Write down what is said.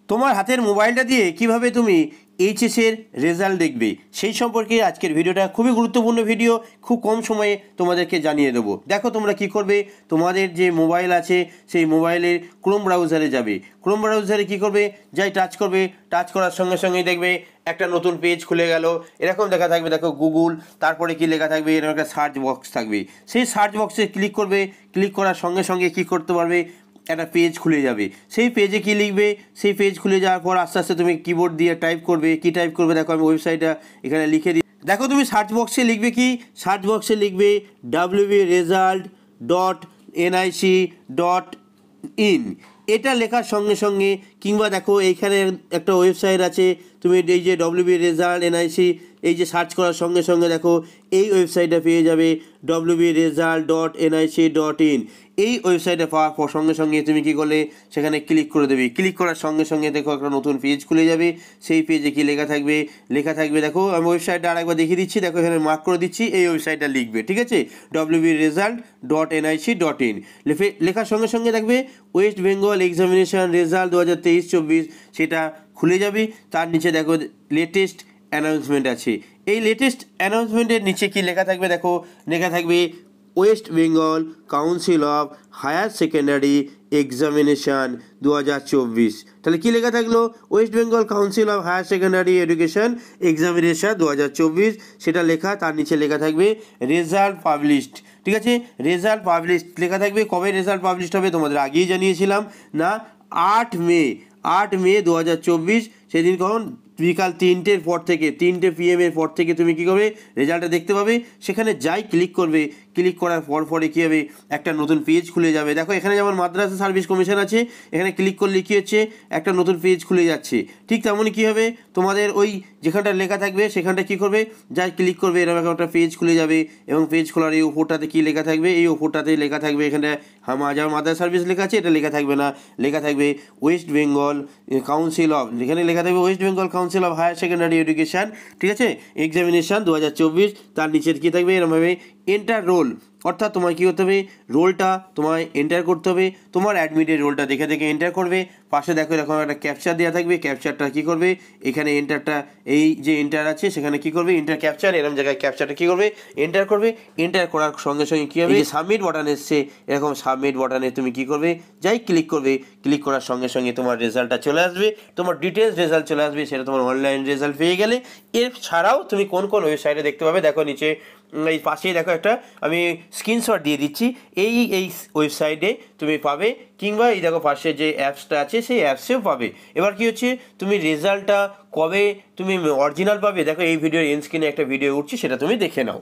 তোমার হাতের মোবাইলটা দিয়ে কিভাবে তুমি এইচএসের রেজাল্ট দেখবে সেই সম্পর্কে আজকের ভিডিওটা খুবই গুরুত্বপূর্ণ ভিডিও। খুব কম সময়ে তোমাদেরকে জানিয়ে দেবো। দেখো তোমরা কি করবে, তোমাদের যে মোবাইল আছে সেই মোবাইলের ক্রোম ব্রাউজারে যাবে। ক্রোম ব্রাউজারে কি করবে, যাই টাচ করবে, টাচ করার সঙ্গে সঙ্গেই দেখবে একটা নতুন পেজ খুলে গেল। এরকম লেখা থাকবে, দেখো গুগল, তারপরে কি লেখা থাকবে, এরকম একটা সার্চ বক্স থাকবে। সেই সার্চ বক্সে ক্লিক করবে, ক্লিক করার সঙ্গে সঙ্গে কী করতে পারবে, একটা পেজ খুলে যাবে। সেই পেজে কি লিখবে, সেই পেজ খুলে যাওয়ার পর আস্তে আস্তে তুমি কিবোর্ড দিয়ে টাইপ করবে। কি টাইপ করবে, দেখো আমি ওয়েবসাইটটা এখানে লিখে দিই। দেখো তুমি সার্চ বক্সে লিখবে কি, সার্চ বক্সে লিখবে www.result.nic.in। এটা লেখার সঙ্গে সঙ্গে কিংবা দেখো এইখানে একটা ওয়েবসাইট আছে, তুমি এই যে www.result.nic এই যে সার্চ করার সঙ্গে সঙ্গে দেখো এই ওয়েবসাইটটা পেয়ে যাবে www.result.nic.in। এই ওয়েবসাইটে পাওয়ার সঙ্গে সঙ্গে তুমি কী করলে, সেখানে ক্লিক করে দেবে। ক্লিক করার সঙ্গে সঙ্গে দেখো একটা নতুন পেজ খুলে যাবে। সেই পেজে কি লেখা থাকবে, দেখো আমি ওয়েবসাইটটা আরেকবার দেখিয়ে দিচ্ছি। দেখো এখানে মার্ক করে দিচ্ছি, এই ওয়েবসাইটটা লিখবে, ঠিক আছে, www.result.nic.in। লেখার সঙ্গে সঙ্গে দেখবে ওয়েস্ট বেঙ্গল এক্সামিনেশান রেজাল্ট 2023-24 সেটা খুলে যাবে। তার নিচে দেখো লেটেস্ট অ্যানাউন্সমেন্ট আছে। এই লেটেস্ট অ্যানাউন্সমেন্টের নিচে কি লেখা থাকবে, দেখো লেখা থাকবে West Bengal Council of Higher Secondary Examination 2024। তাহলে কী লেখা থাকলো, West Bengal Council of Higher Secondary Education Examination 2024 সেটা লেখা। তার নিচে লেখা থাকবে রেজাল্ট পাবলিশড, ঠিক আছে, রেজাল্ট পাবলিশড লেখা থাকবে। কবে রেজাল্ট পাবলিশড হবে তোমাদের আগেই জানিয়েছিলাম না, 8 মে 2024। সেদিন কখন, বিকাল 3টের পর থেকে, 3টে PM পর থেকে তুমি কী করবে, রেজাল্টটা দেখতে পাবে। সেখানে যাই ক্লিক করবে, ক্লিক করার পরে কী হবে, একটা নতুন পেজ খুলে যাবে। দেখো এখানে যেমন মাদ্রাসা সার্ভিস কমিশন আছে, এখানে ক্লিক করলে কী হচ্ছে, একটা নতুন পেজ খুলে যাচ্ছে। ঠিক তেমনই কী হবে, তোমাদের ওই যেখানটা লেখা থাকবে সেখানটা কী করবে, যাই ক্লিক করবে, এরকম একটা পেজ খুলে যাবে। এবং পেজ খোলার এই ওপরটাতে কী লেখা থাকবে, এই ওপরটাতে লেখা থাকবে, এখানে যেমন মাদ্রাসা সার্ভিস লেখা আছে, এটা লেখা থাকবে না, লেখা থাকবে ওয়েস্ট বেঙ্গল কাউন্সিল অফ, এখানে লেখা থাকবে West Bengal Council of Higher Secondary Education, ঠিক আছে, এক্সামিনেশান 2024। তার নিচের কী থাকবে, এরকমভাবে এন্টার রোল, অর্থাৎ তোমায় কী করতে হবে, রোলটা তোমায় এন্টার করতে হবে। তোমার অ্যাডমিটের রোলটা দেখে দেখে এন্টার করবে। পাশে দেখো এরকম একটা ক্যাপচার দেওয়া থাকবে, ক্যাপচারটা কী করবে, এখানে এন্টারটা, এই যে এন্টার আছে সেখানে কী করবে, এন্টার ক্যাপচার, এরকম জায়গায় ক্যাপচারটা কী করবে, এন্টার করবে। এন্টার করার সঙ্গে সঙ্গে কী হবে, সাবমিট বাটন এসছে, এরকম সাবমিট বাটনে তুমি কী করবে, যাই ক্লিক করবে, ক্লিক করার সঙ্গে সঙ্গে তোমার রেজাল্টটা চলে আসবে, তোমার ডিটেলস রেজাল্ট চলে আসবে। সেটা তোমার অনলাইন রেজাল্ট পেয়ে গেলে এছাড়াও তুমি কোন কোন ওয়েবসাইটে দেখতে পাবে, দেখো নিচে এই পাশেই দেখো একটা আমি স্ক্রিনশট দিয়ে দিচ্ছি, এই ওয়েবসাইটে তুমি পাবে, কিংবা এই দেখো পাশে যে অ্যাপসটা আছে সেই অ্যাপসেও পাবে। এবার কি হচ্ছে, তুমি রেজাল্টটা কবে তুমি অরিজিনাল পাবে, দেখো এই ভিডিওর এন্ড স্ক্রিনে একটা ভিডিও উঠছে, সেটা তুমি দেখে নাও।